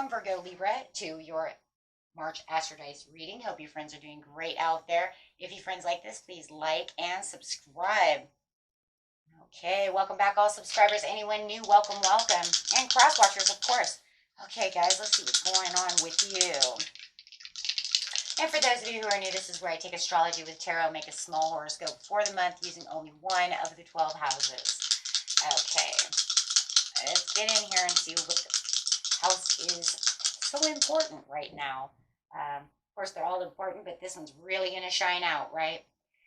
welcome, Virgo Libra, to your March Astrodice reading. Hope you friends are doing great out there. If you friends like this, please like and subscribe. Okay, welcome back, all subscribers. Anyone new, welcome, welcome. And cross watchers, of course. Okay, guys, let's see what's going on with you. And for those of you who are new, this is where I take astrology with tarot, make a small horoscope for the month using only one of the 12 houses. Okay, let's get in here and see what the house is so important right now. Of course, they're all important, but this one's really going to shine out, right?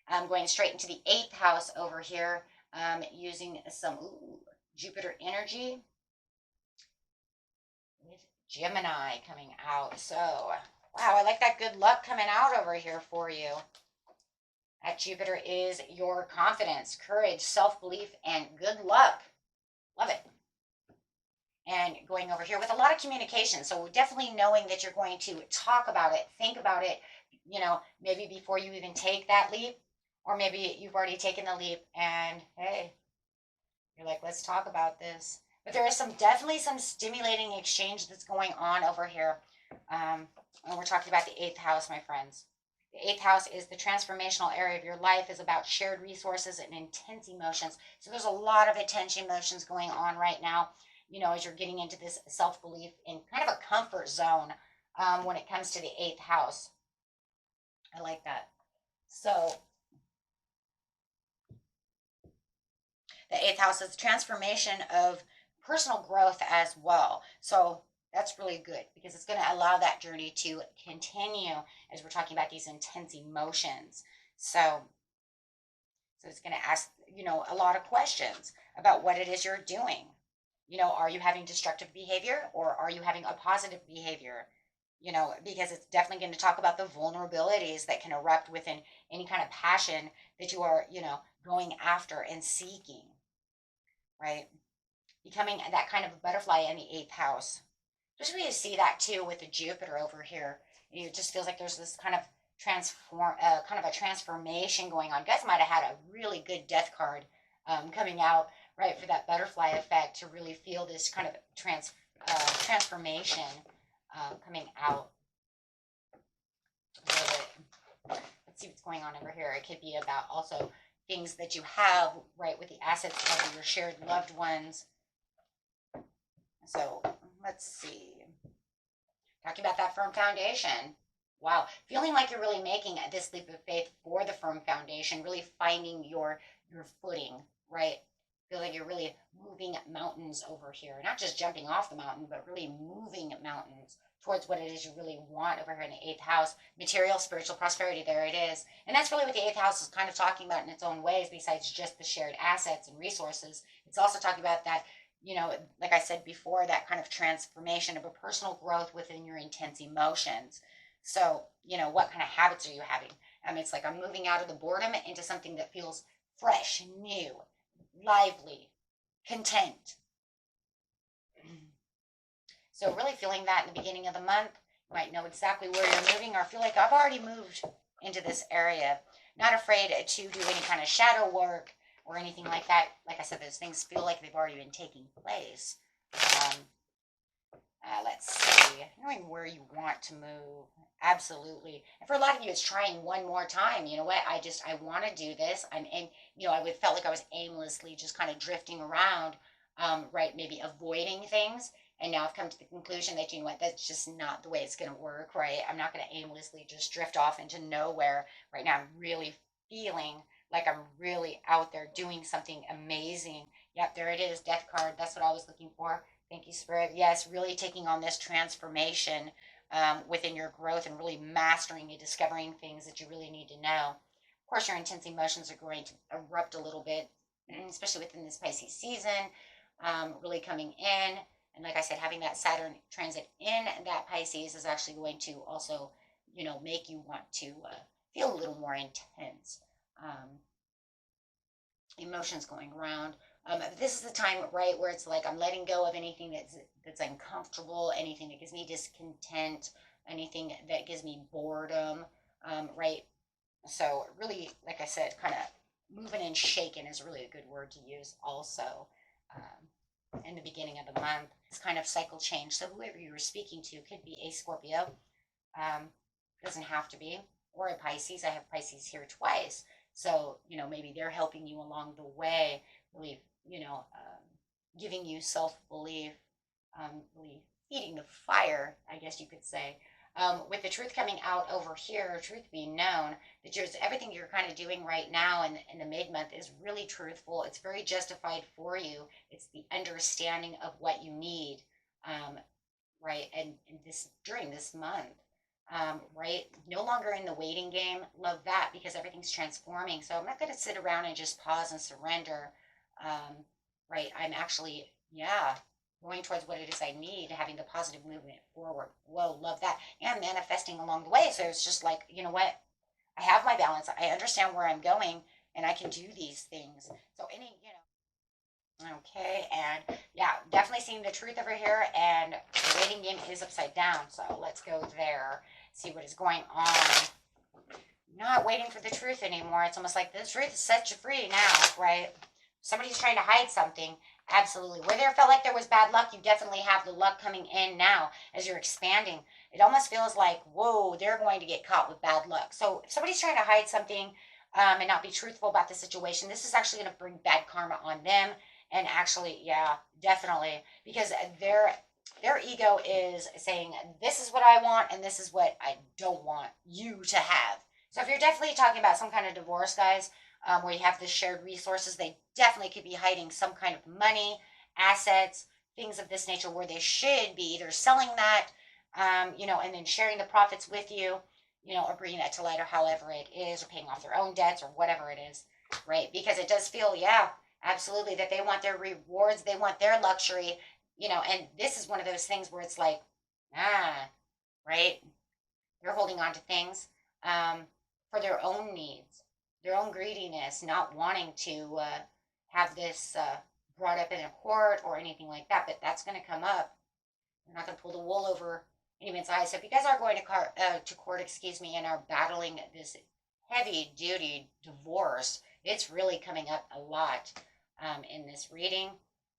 I'm going straight into the 8th house over here, using some Jupiter energy with Gemini coming out. So, wow, I like that good luck coming out over here for you. That Jupiter is your confidence, courage, self-belief, and good luck. Love it. And going over here with a lot of communication. So definitely knowing that you're going to talk about it, think about it, you know, maybe before you even take that leap, or maybe you've already taken the leap and, hey, you're like, let's talk about this. But there is definitely some stimulating exchange that's going on over here. And we're talking about the 8th house, my friends. The 8th house is the transformational area of your life, is about shared resources and intense emotions. So there's a lot of intense emotions going on right now, you know, as you're getting into this self-belief in kind of a comfort zone when it comes to the 8th house. I like that. So the 8th house is transformation of personal growth as well. So that's really good because it's going to allow that journey to continue as we're talking about these intense emotions. So it's going to ask, you know, a lot of questions about what it is you're doing. You know, are you having destructive behavior or are you having a positive behavior? You know, because it's definitely going to talk about the vulnerabilities that can erupt within any kind of passion that you are, you know, going after and seeking, right? Becoming that kind of a butterfly in the 8th house. Just really see that too with the Jupiter over here. It just feels like there's this kind of kind of a transformation going on. You guys might have had a really good death card coming out, right, for that butterfly effect to really feel this kind of transformation coming out. Let's see what's going on over here. It could be about also things that you have, right, with the assets of your shared loved ones. So let's see. Talking about that firm foundation. Wow. Feeling like you're really making this leap of faith for the firm foundation, really finding your footing, right? Feel like you're really moving mountains over here. Not just jumping off the mountain, but really moving mountains towards what it is you really want over here in the 8th house. Material, spiritual prosperity, there it is. And that's really what the 8th house is kind of talking about in its own ways, besides just the shared assets and resources. It's also talking about that, you know, like I said before, that kind of transformation of a personal growth within your intense emotions. So, you know, what kind of habits are you having? It's like I'm moving out of the boredom into something that feels fresh, new, lively, content. So really feeling that in the beginning of the month, you might know exactly where you're moving or feel like I've already moved into this area. Not afraid to do any kind of shadow work or anything like that. Like I said, those things feel like they've already been taking place. Let's see, knowing where you want to move. Absolutely. And for a lot of you, it's trying one more time. You know what? I want to do this. You know, I felt like I was aimlessly just kind of drifting around, right? Maybe avoiding things. And now I've come to the conclusion that, you know what, that's just not the way it's going to work, right? I'm not going to aimlessly just drift off into nowhere. Right now, I'm really feeling like I'm really out there doing something amazing. Yep, there it is, death card. That's what I was looking for. Thank you, Spirit. Yes, really taking on this transformation within your growth and really mastering and discovering things that you really need to know. Of course, your intense emotions are going to erupt a little bit, especially within this Pisces season, really coming in. And like I said, having that Saturn transit in that Pisces is actually going to also, you know, make you want to feel a little more intense. Emotions going around. This is the time, right, where it's like I'm letting go of anything that's uncomfortable, anything that gives me discontent, anything that gives me boredom, right? So really, like I said, kind of moving and shaking is really a good word to use also. in the beginning of the month. It's kind of cycle change. So whoever you were speaking to could be a Scorpio. Um, doesn't have to be, or a Pisces. I have Pisces here twice. So, maybe they're helping you along the way, really, giving you self belief, really feeding the fire, I guess you could say. With the truth coming out over here, truth being known, that everything you're kind of doing right now in the mid month is really truthful. It's very justified for you. It's the understanding of what you need, um, right? And this during this month, right? No longer in the waiting game. Love that because everything's transforming. So I'm not going to sit around and just pause and surrender. Um, right? I'm actually, yeah, going towards what it is I need, having the positive movement forward. Whoa, love that. And manifesting along the way. So it's just like, you know what? I have my balance. I understand where I'm going and I can do these things. So okay, and yeah, definitely seeing the truth over here, and the waiting game is upside down. So let's go there, see what is going on. Not waiting for the truth anymore. It's almost like the truth set you free now, right? Somebody's trying to hide something. Absolutely. Where there felt like there was bad luck, you definitely have the luck coming in now as you're expanding. It almost feels like, whoa, they're going to get caught with bad luck. So if somebody's trying to hide something and not be truthful about the situation, this is actually going to bring bad karma on them. And actually, yeah, definitely, because their ego is saying, this is what I want and this is what I don't want you to have. So if you're definitely talking about some kind of divorce, guys, where you have the shared resources, they definitely could be hiding some kind of money, assets, things of this nature where they should be either selling that, and then sharing the profits with you, or bringing that to light or however it is, or paying off their own debts or whatever it is, right? Because it does feel, yeah, absolutely, that they want their rewards, they want their luxury, and this is one of those things where it's like, ah, right? They're holding on to things um, for their own needs, their own greediness, not wanting to have this brought up in a court or anything like that. But that's going to come up. They're not going to pull the wool over anyone's eyes. So if you guys are going to court, excuse me, and are battling this heavy duty divorce, it's really coming up a lot in this reading.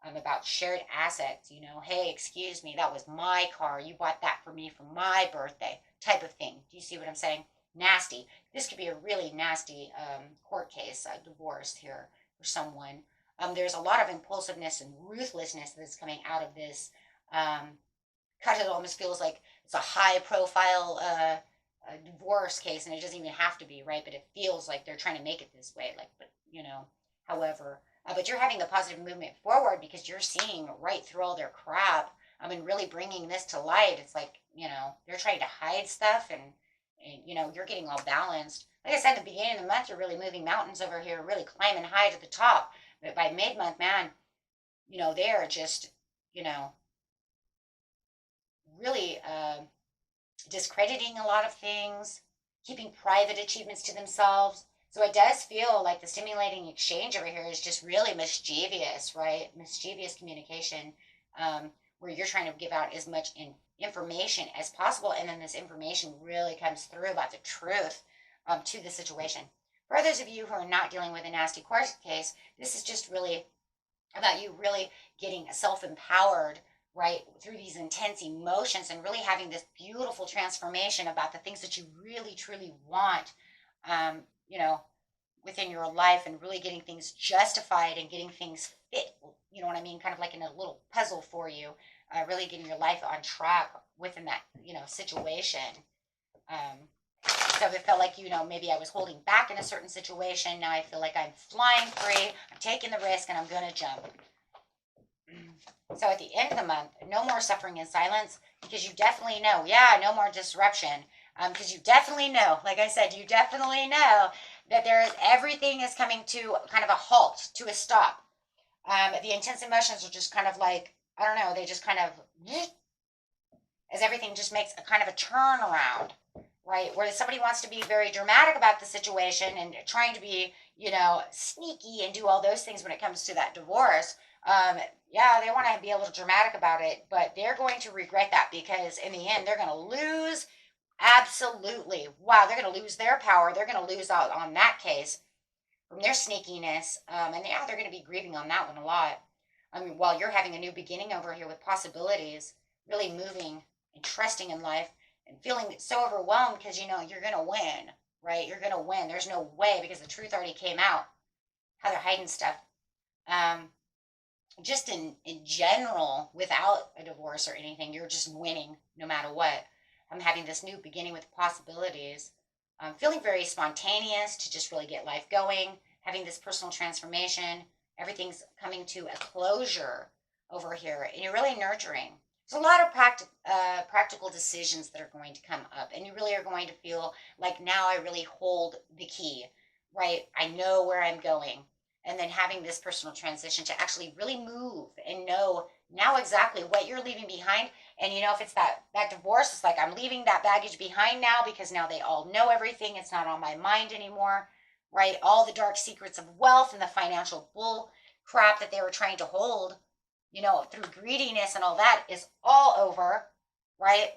About shared assets, hey, excuse me, that was my car. You bought that for me for my birthday, type of thing. Do you see what I'm saying? Nasty. This could be a really nasty court case, a divorce here for someone. There's a lot of impulsiveness and ruthlessness that's coming out of this. Because it almost feels like it's a high profile divorce case, and it doesn't even have to be, right? But it feels like they're trying to make it this way, like, but however. But you're having the positive movement forward because you're seeing right through all their crap. I mean, really bringing this to light. It's like, they're trying to hide stuff and you're getting all balanced. Like I said, at the beginning of the month, you're really moving mountains over here, really climbing high to the top. But by mid-month, man, they are just, really discrediting a lot of things, keeping private achievements to themselves. So it does feel like the stimulating exchange over here is just really mischievous, right? Mischievous communication, where you're trying to give out as much information as possible, and then this information really comes through about the truth to the situation. For those of you who are not dealing with a nasty court case, this is just really about you really getting self-empowered, right, through these intense emotions and really having this beautiful transformation about the things that you really truly want, um, you know within your life, and really getting things justified and getting things fit, you know what I mean, kind of like in a little puzzle for you, really getting your life on track within that situation. um, so if it felt like, maybe I was holding back in a certain situation, now I feel like I'm flying free, I'm taking the risk, and I'm going to jump. So at the end of the month, no more suffering in silence, because you definitely know, yeah, no more disruption. Because you definitely know, like I said, you definitely know that everything is coming to kind of a halt, to a stop. The intense emotions are just kind of like, I don't know, they just kind of, as everything just makes a kind of a turnaround, right? Where somebody wants to be very dramatic about the situation and trying to be, sneaky and do all those things when it comes to that divorce. Yeah, they want to be a little dramatic about it, but they're going to regret that, because in the end, they're going to lose. Absolutely. Wow, they're going to lose their power. They're going to lose out on that case from their sneakiness. And yeah, they're going to be grieving on that one a lot. I mean, while you're having a new beginning over here with possibilities, really moving and trusting in life and feeling so overwhelmed because you know you're going to win, right? You're going to win. There's no way because the truth already came out how they're hiding stuff. Um, just in general, without a divorce or anything, you're just winning no matter what. I'm having this new beginning with possibilities. I'm feeling very spontaneous to just really get life going, having this personal transformation. Everything's coming to a closure over here, and you're really nurturing. There's a lot of practical decisions that are going to come up, and you really are going to feel like now I really hold the key, right? I know where I'm going, and then having this personal transition to actually really move and know now exactly what you're leaving behind. And you know, if it's that divorce, it's like I'm leaving that baggage behind now because now they all know everything. It's not on my mind anymore, right? All the dark secrets of wealth and the financial bull crap that they were trying to hold, you know, through greediness and all that is all over, right?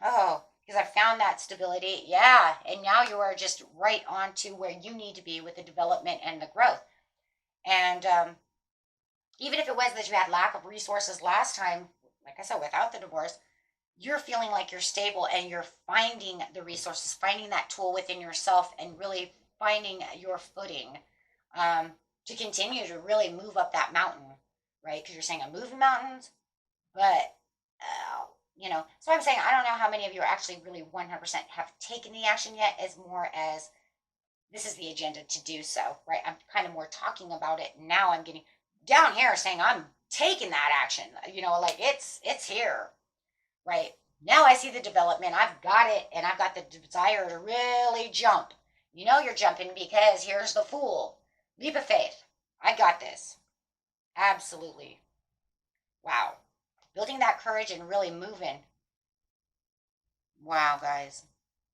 Oh, because I found that stability. Yeah. And now you are just right on to where you need to be with the development and the growth. And even if it was that you had lack of resources last time, like I said, without the divorce, you're feeling like you're stable and you're finding the resources, finding that tool within yourself and really finding your footing to continue to really move up that mountain, right? Because you're saying I'm moving mountains, but you know, so I'm saying I don't know how many of you are actually really 100% have taken the action yet, as more as this is the agenda to do so, right? I'm kind of more talking about it now. I'm getting down here saying I'm taking that action, you know, like it's here, right? Now I see the development. I've got it, and I've got the desire to really jump. You know, you're jumping because here's the fool. Leap of faith. I got this. Absolutely. Wow. Building that courage and really moving. Wow, guys.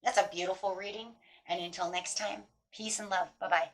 That's a beautiful reading. And until next time, peace and love. Bye bye.